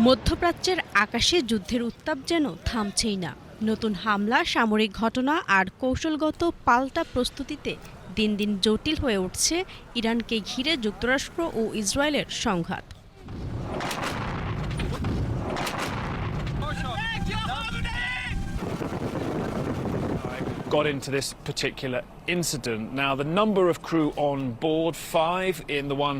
মধ্যপ্রাচ্যের আকাশে যুদ্ধের উত্তাপ যেন থামছেই না। নতুন হামলা, সামরিক ঘটনা আর কৌশলগত পাল্টা প্রস্তুতিতে দিন দিন জটিল হয়ে উঠছে ইরানকে ঘিরে যুক্তরাষ্ট্র ও ইসরায়েলের সংঘাত। Got into this particular incident. Now, the number of crew on board, 5 in the one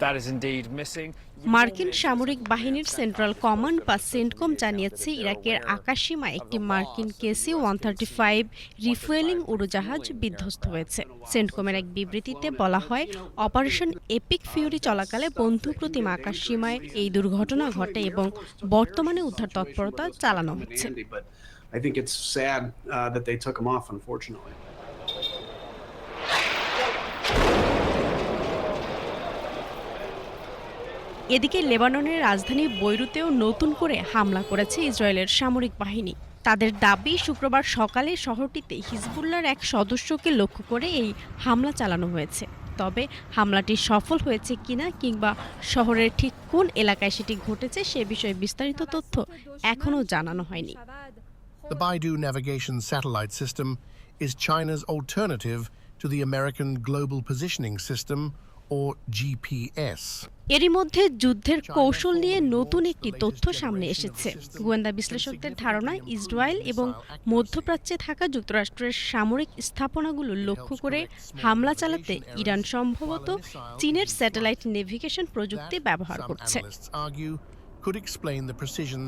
that is indeed missing. মার্কিন সামরিক বাহিনীর সেন্ট্রাল কমান্ড বা সেন্টকম জানিয়েছে ইরাকের আকাশসীমায় একটি মার্কিন KC-135 রিফুয়েলিং উড়োজাহাজ বিধ্বস্ত হয়েছে। সেন্টকমের এক বিবৃতিতে বলা হয়, অপারেশন এপিক ফিউরি চলাকালে বন্ধুপ্রতিম আকাশসীমায় এই দুর্ঘটনা ঘটে এবং বর্তমানে উদ্ধার তৎপরতা চালানো হচ্ছে। I think it's sad that they took him off, unfortunately. এদিকে লেবাননের রাজধানী বৈরুতেও নতুন করে হামলা করেছে ইসরায়েলের সামরিক বাহিনী। তাদের দাবি, শুক্রবার সকালে শহরটিতে হিজবুল্লাহর এক সদস্যকে লক্ষ্য করে এই হামলা চালানো হয়েছে। তবে হামলাটি সফল হয়েছে কিনা কিংবা শহরের ঠিক কোন এলাকায় সেটি ঘটেছে সে বিষয়ে বিস্তারিত তথ্য এখনও জানানো হয়নি। The Baidu navigation satellite system is China's alternative to the American Global Positioning System, or GPS. এরই মধ্যে যুদ্ধের কৌশল নিয়ে নতুন একটি তথ্য সামনে এসেছে। গোয়েন্দা বিশ্লেষকদের ধারণা, ইসরায়েল এবং মধ্যপ্রাচ্যে থাকা যুক্তরাষ্ট্রের সামরিক স্থাপনাগুলো লক্ষ্য করে হামলা চালাতে ইরান সম্ভবত চীনের স্যাটেলাইট নেভিগেশন প্রযুক্তি ব্যবহার করছে। Could explain the precision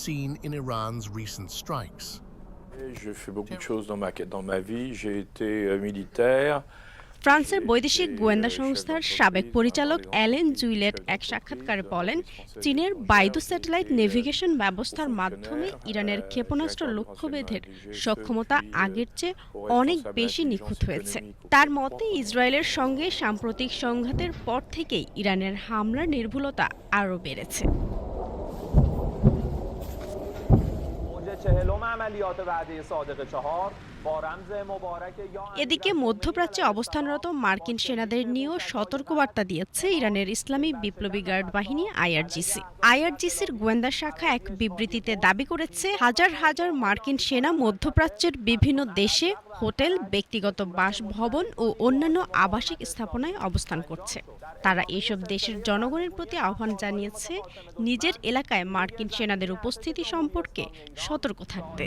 seen in Iran's recent strikes. J'ai fait beaucoup de choses dans ma vie. J'ai été militaire. ফ্রান্সের বৈদেশিক গোয়েন্দা সংস্থার সাবেক পরিচালক অ্যালেন জুইলেট এক সাক্ষাৎকারে বলেন, চীনের বাইদু স্যাটেলাইট নেভিগেশন ব্যবস্থার মাধ্যমে ইরানের ক্ষেপণাস্ত্র লক্ষ্যভেদের সক্ষমতা আগের চেয়ে অনেক বেশি নিখুঁত হয়েছে। তার মতে, ইসরায়েলের সঙ্গে সাম্প্রতিক সংঘাতের পর থেকেই ইরানের হামলার নির্ভুলতা আরও বেড়েছে। এদিকে মধ্যপ্রাচ্যে অবস্থানরত মার্কিন সেনাদের নিয়েও সতর্কবার্তা দিয়েছে ইরানের ইসলামী বিপ্লবী গার্ড বাহিনী IRGC। IRGCর গোয়েন্দা শাখা এক বিবৃতিতে দাবি করেছে, হাজার হাজার মার্কিন সেনা মধ্যপ্রাচ্যের বিভিন্ন দেশে হোটেল, ব্যক্তিগত বাসভবন ও অন্যান্য আবাসিক স্থাপনায় অবস্থান করছে। তারা এসব দেশের জনগণের প্রতি আহ্বান জানিয়েছে নিজের এলাকায় মার্কিন সেনাদের উপস্থিতি সম্পর্কে সতর্ক থাকতে।